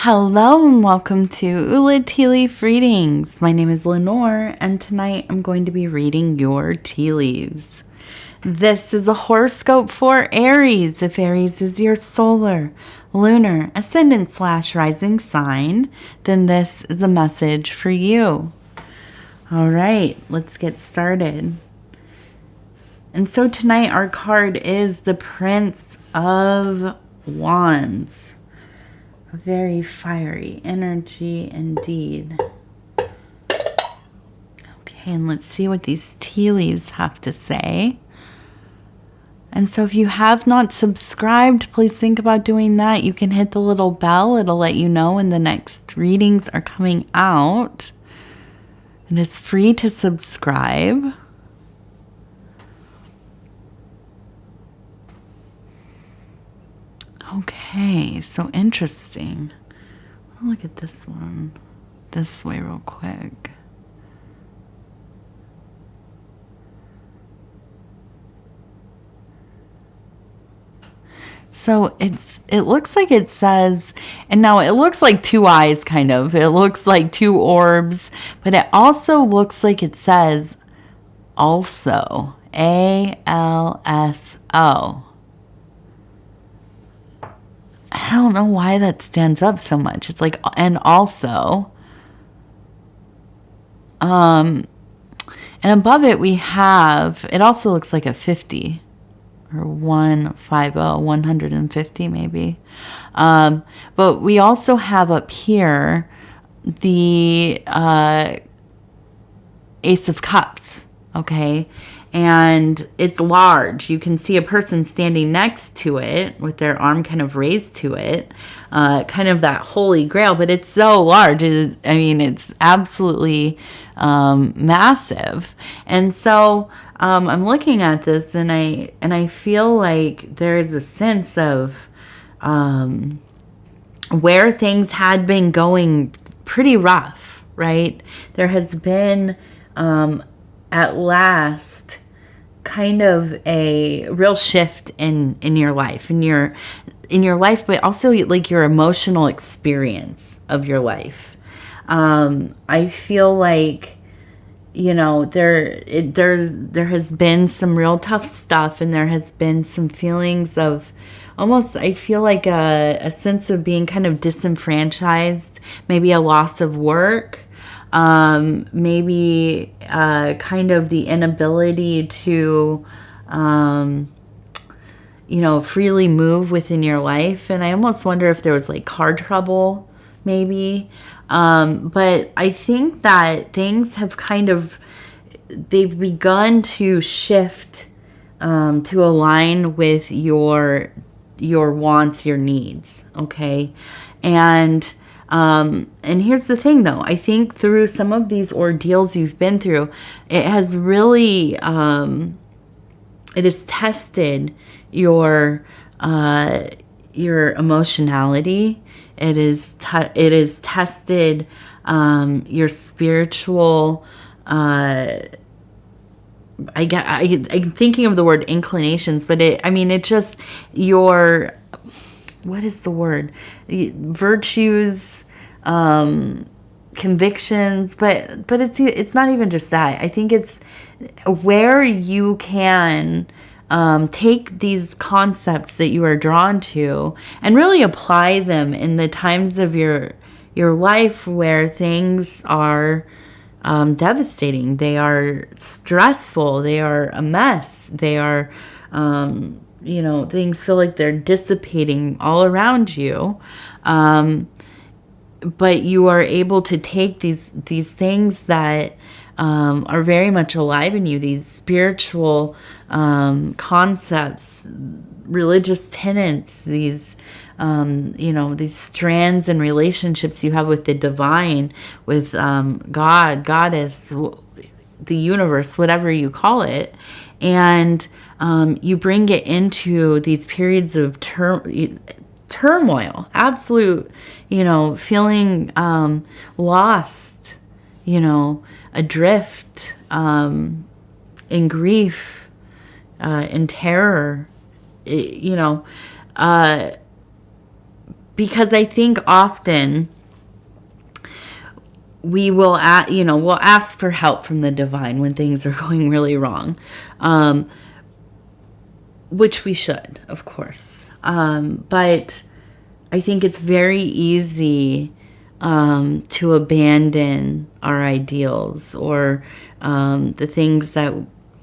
Hello and welcome to Ula Tea Leaf Readings. My name is Lenor and tonight I'm going to be reading your tea leaves. This is a horoscope for Aries. If Aries is your solar, lunar, ascendant / rising sign, then this is a message for you. All right, let's get started. And so tonight our card is the Prince of Wands. A very fiery energy indeed. Okay, and let's see what these tea leaves have to say. And so if you have not subscribed, please think about doing that. You can hit the little bell. It'll let you know when the next readings are coming out. And it's free to subscribe. Okay, so interesting. I'll look at this one this way real quick. So it looks like it says, and now it looks like two eyes kind of. It looks like two orbs, but it also looks like it says also. ALSO. I don't know why that stands up so much. It's like, and also. And above it we have, it also looks like a 50 or 150, 150 maybe. But we also have up here the Ace of Cups, okay? And it's large. You can see a person standing next to it with their arm kind of raised to it, kind of that holy grail, but it's so large. It's absolutely massive. And so I'm looking at this and I feel like there is a sense of where things had been going pretty rough, right? There has been at last kind of a real shift in your life, in your life, but also like your emotional experience of your life. I feel like, you know, there has been some real tough stuff, and there has been some feelings of almost, I feel like a sense of being kind of disenfranchised, maybe a loss of work, maybe kind of the inability to, freely move within your life. And I almost wonder if there was like car trouble, maybe. But I think that things have they've begun to shift to align with your wants, your needs, okay? And here's the thing, though. I think through some of these ordeals you've been through, it has really, it has tested your emotionality. It is tested your spiritual. I'm thinking of the word inclinations, but it's just your, what is the word? Virtues, convictions, but it's not even just that. I think it's where you can take these concepts that you are drawn to and really apply them in the times of your life where things are devastating. They are stressful. They are a mess. They are, things feel like they're dissipating all around you. But you are able to take these things that are very much alive in you, these spiritual concepts, religious tenets, these these strands and relationships you have with the divine, with God, goddess, the universe, whatever you call it, and you bring it into these periods of turmoil, absolute, feeling lost, adrift, in grief, in terror, because I think often we will, we'll ask for help from the divine when things are going really wrong, which we should, of course. But I think it's very easy to abandon our ideals, or the things that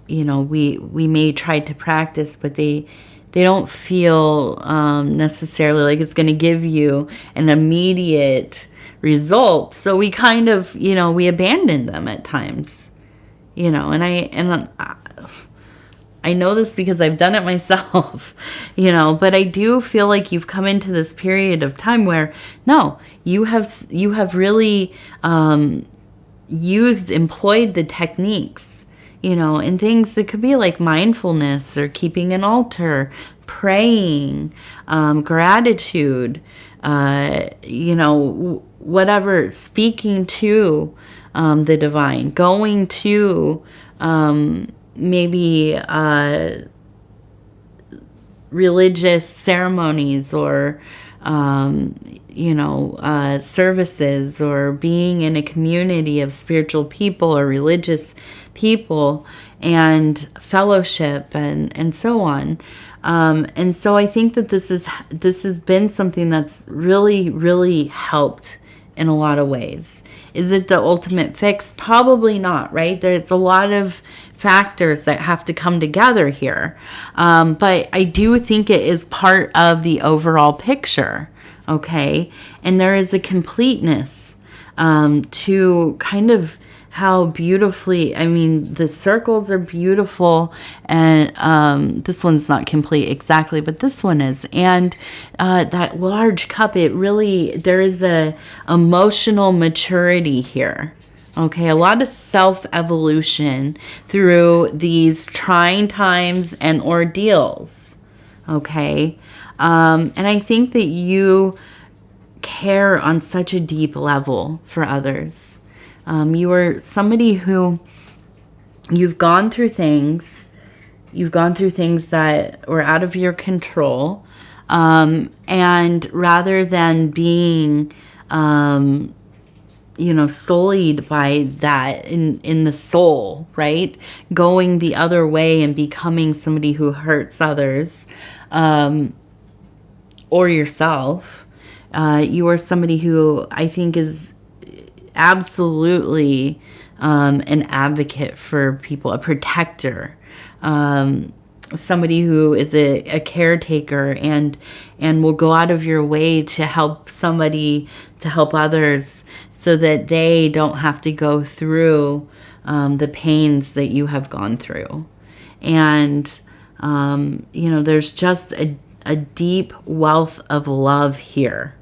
we may try to practice, but they don't feel necessarily like it's going to give you an immediate result. So we kind of we abandon them at times, and I know this because I've done it myself, but I do feel like you've come into this period of time where, no, you have really employed the techniques, and things that could be like mindfulness, or keeping an altar, praying, gratitude, whatever, speaking to the divine, going to maybe religious ceremonies, or services, or being in a community of spiritual people or religious people, and fellowship, and so on. And so I think that this has been something that's really, really helped in a lot of ways. Is it the ultimate fix? Probably not, right? There's a lot of factors that have to come together here. But I do think it is part of the overall picture, okay? And there is a completeness to kind of how beautifully, the circles are beautiful, and this one's not complete exactly, but this one is. And that large cup, there is a emotional maturity here. Okay, a lot of self-evolution through these trying times and ordeals. Okay, and I think that you care on such a deep level for others. You are somebody who, you've gone through things that were out of your control, and rather than being, sullied by that in the soul, right? Going the other way and becoming somebody who hurts others, or yourself. You are somebody who I think is absolutely an advocate for people, a protector, somebody who is a caretaker, and will go out of your way to help somebody, to help others, so that they don't have to go through the pains that you have gone through. And there's just a deep wealth of love here,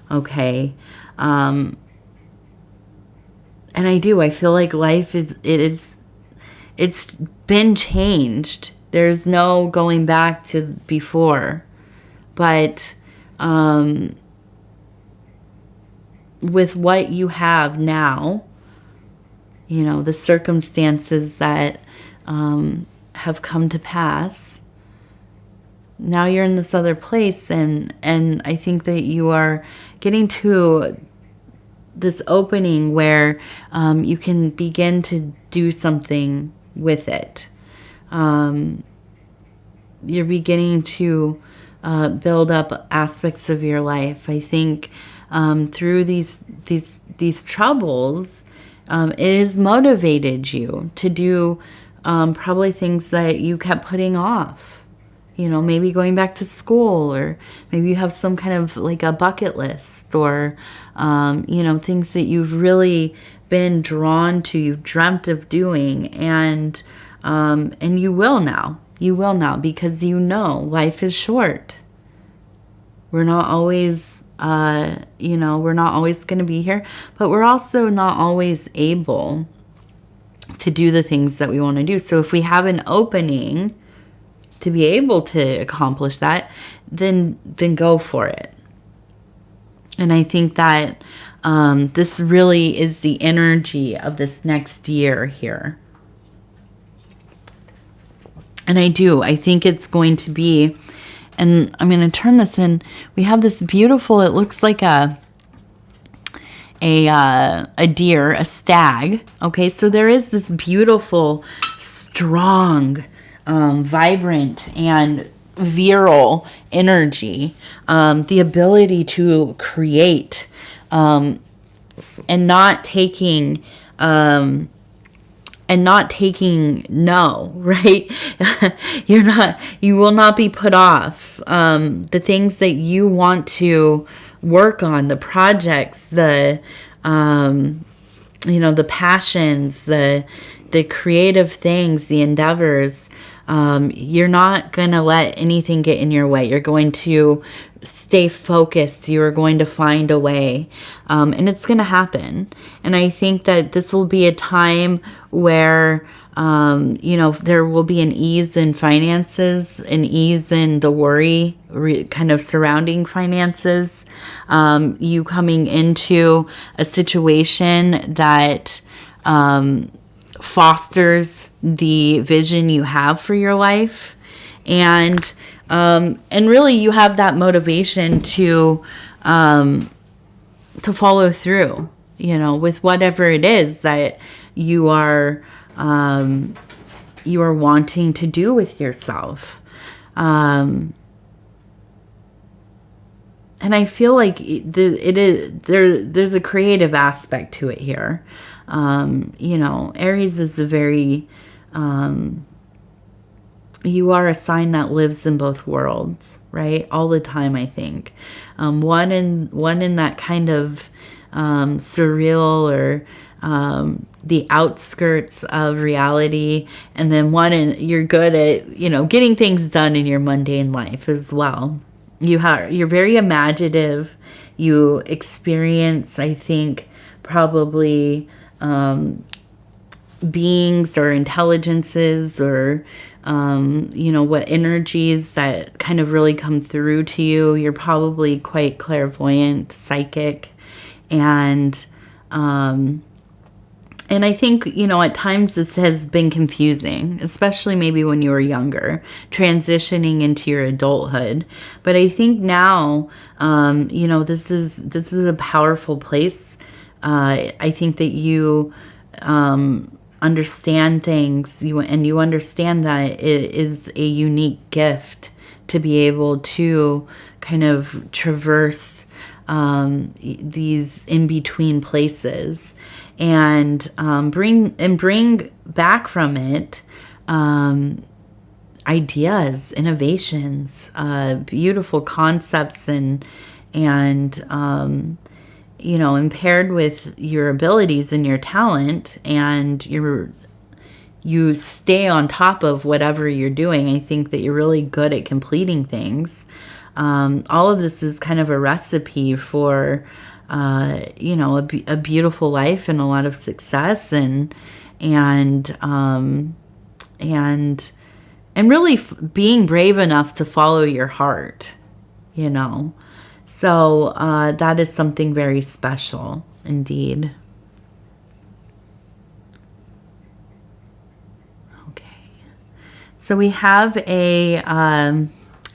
okay? And I feel like life it's been changed. There's no going back to before. But with what you have now, the circumstances that have come to pass, now you're in this other place, and I think that you are getting to this opening where you can begin to do something with it. You're beginning to build up aspects of your life. I think through these troubles, it has motivated you to do probably things that you kept putting off. Maybe going back to school, or maybe you have some kind of like a bucket list, or, things that you've really been drawn to, you've dreamt of doing, and you will now. You will now, because life is short. We're not always, we're not always going to be here, but we're also not always able to do the things that we want to do. So if we have an opening to be able to accomplish that, then go for it. And I think that this really is the energy of this next year here. And I think it's going to be And I'm going to turn this in. We have this beautiful, it looks like a deer, a stag. Okay, so there is this beautiful, strong, vibrant, and virile energy, the ability to create, and not taking no, right? You will not be put off. The things that you want to work on, the projects, the the passions, the creative things, the endeavors, you're not going to let anything get in your way. You're going to stay focused. You are going to find a way, and it's going to happen. And I think that this will be a time where there will be an ease in finances, an ease in the worry kind of surrounding finances, you coming into a situation that fosters the vision you have for your life, and really you have that motivation to follow through, with whatever it is that you are wanting to do with yourself. And I feel like there's a creative aspect to it here. Aries is a very, you are a sign that lives in both worlds, right? All the time, I think. One in that kind of surreal or the outskirts of reality, and then you're good at getting things done in your mundane life as well. You're very imaginative. You experience, I think, probably beings or intelligences or what energies that kind of really come through to you. You're probably quite clairvoyant, psychic, and I think, at times this has been confusing, especially maybe when you were younger, transitioning into your adulthood. But I think now, this is a powerful place. I think that you understand things, you understand that it is a unique gift to be able to kind of traverse these in-between places, and bring back from it ideas, innovations, beautiful concepts, and paired with your abilities and your talent, and you stay on top of whatever you're doing. I think that you're really good at completing things. All of this is kind of a recipe for a beautiful life and a lot of success, and really being brave enough to follow your heart, So that is something very special indeed. Okay. So we have a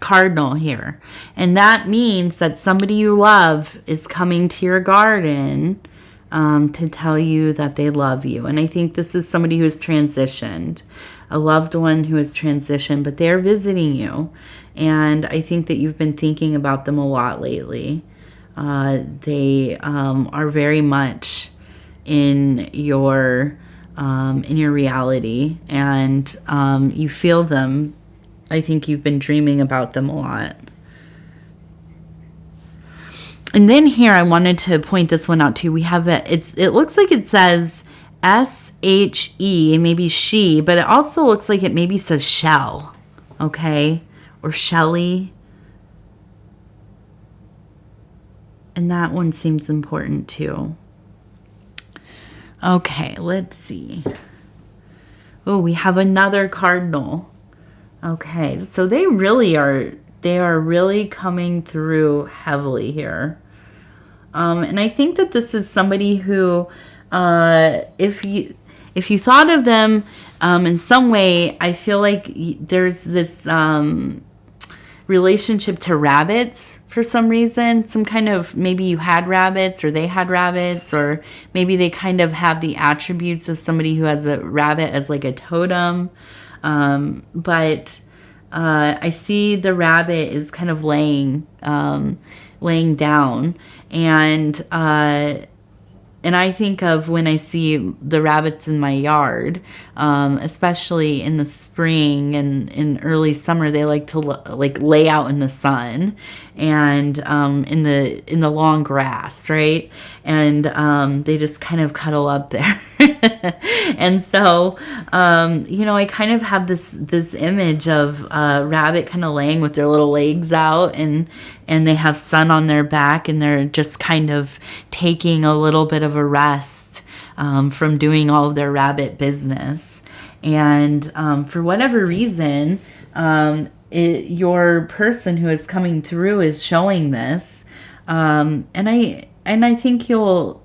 cardinal here, and that means that somebody you love is coming to your garden to tell you that they love you. And I think this is somebody who has transitioned, a loved one who has transitioned, but they're visiting you, and I think that you've been thinking about them a lot lately. They are very much in your reality, and you feel them. I think you've been dreaming about them a lot. And then here, I wanted to point this one out too. We have it looks like it says S-H-E, maybe she, but it also looks like it maybe says shell, okay? Or Shelly. And that one seems important too. Okay, let's see. Oh, we have another cardinal. Okay, so they are really coming through heavily here. And I think that this is somebody who, if you thought of them in some way, I feel like there's this relationship to rabbits for some reason. Some kind of, maybe you had rabbits or they had rabbits, or maybe they kind of have the attributes of somebody who has a rabbit as like a totem. But I see the rabbit is kind of laying down, and I think of when I see the rabbits in my yard, especially in the spring and in early summer, they like to lay out in the sun and in the long grass, right? And they just kind of cuddle up there. And so, I kind of have this image of a rabbit kind of laying with their little legs out, and they have sun on their back, and they're just kind of taking a little bit of a rest from doing all of their rabbit business. And for whatever reason, your person who is coming through is showing this, and I think you will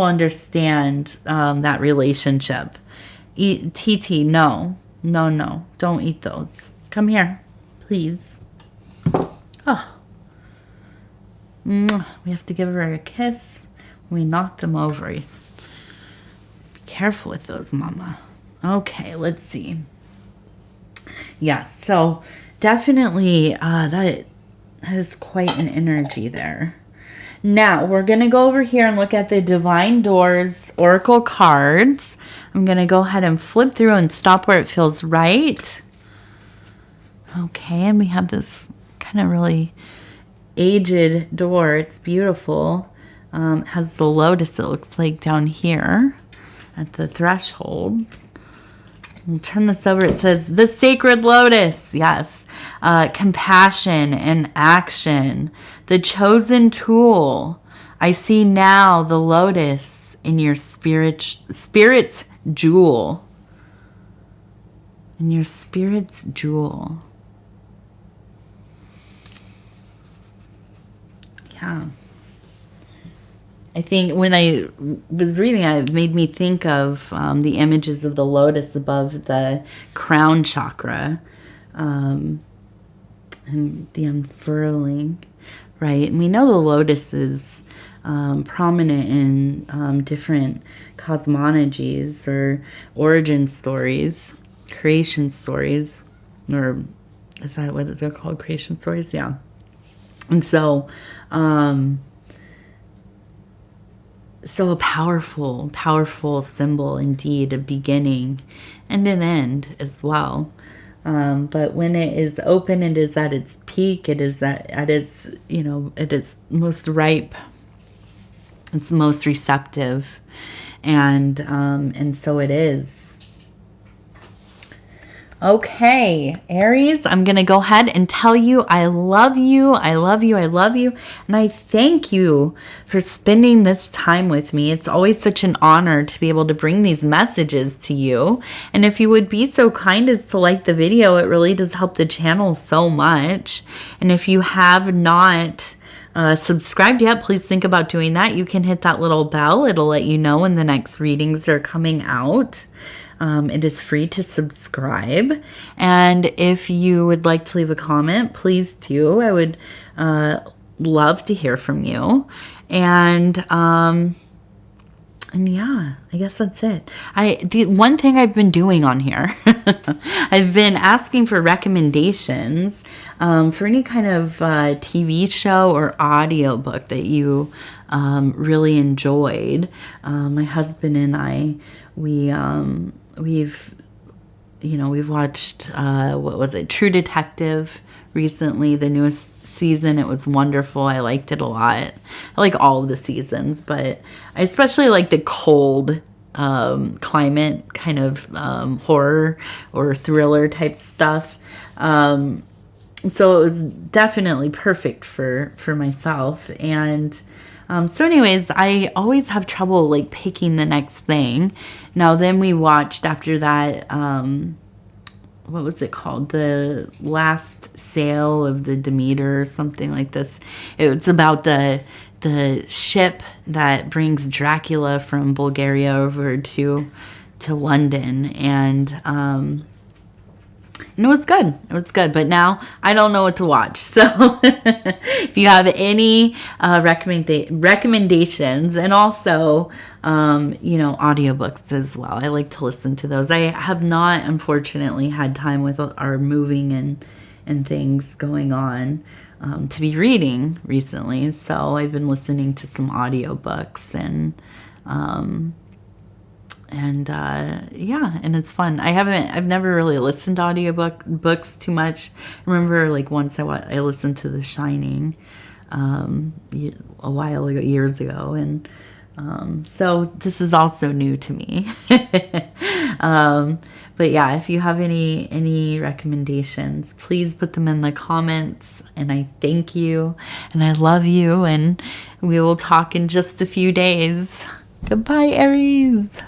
understand that relationship. TT, no, don't eat those. Come here, please. Oh. We have to give her a kiss. We knock them over. Be careful with those, Mama. Okay, let's see. Yes, so definitely that is quite an energy there. Now, we're going to go over here and look at the Divine Doors Oracle cards. I'm going to go ahead and flip through and stop where it feels right. Okay, and we have this kind of really aged door. It's beautiful. It has the lotus, it looks like, down here at the threshold. We'll turn this over. It says, the sacred lotus. Yes. Compassion and action. The chosen tool. I see now the lotus in your spirit's jewel. In your spirit's jewel. Yeah. I think when I was reading it, it made me think of the images of the lotus above the crown chakra, and the unfurling, right? And we know the lotus is prominent in different cosmologies or origin stories, creation stories, or is that what they're called? Creation stories? Yeah. And so, so a powerful symbol indeed, a beginning and an end as well. But when it is open, it is at its peak. It is at its, it is most ripe. It's most receptive, and so it is. Okay, Aries, I'm going to go ahead and tell you I love you. I love you. I love you. And I thank you for spending this time with me. It's always such an honor to be able to bring these messages to you. And if you would be so kind as to like the video, it really does help the channel so much. And if you have not subscribed yet, please think about doing that. You can hit that little bell. It'll let you know when the next readings are coming out. It is free to subscribe. And if you would like to leave a comment, please do. I would love to hear from you. And yeah, I guess that's it. The one thing I've been doing on here, I've been asking for recommendations for any kind of TV show or audio book that you really enjoyed. My husband and I, we've watched, what was it? True Detective recently, the newest season. It was wonderful. I liked it a lot. I like all of the seasons, but I especially like the cold, climate kind of, horror or thriller type stuff. So it was definitely perfect for myself. And so anyways, I always have trouble like picking the next thing. Now then we watched after that, what was it called? The Last Sail of the Demeter or something like this. It was about the ship that brings Dracula from Bulgaria over to London. And And it was good. It was good. But now I don't know what to watch. So if you have any recommendations, and also, audiobooks as well. I like to listen to those. I have not, unfortunately, had time with our moving and things going on to be reading recently. So I've been listening to some audiobooks and it's fun. I've never really listened to books too much. I remember like once I listened to The Shining a while ago, years ago, and so this is also new to me. But yeah, if you have any recommendations, please put them in the comments, and I thank you and I love you, and we will talk in just a few days. Goodbye, Aries.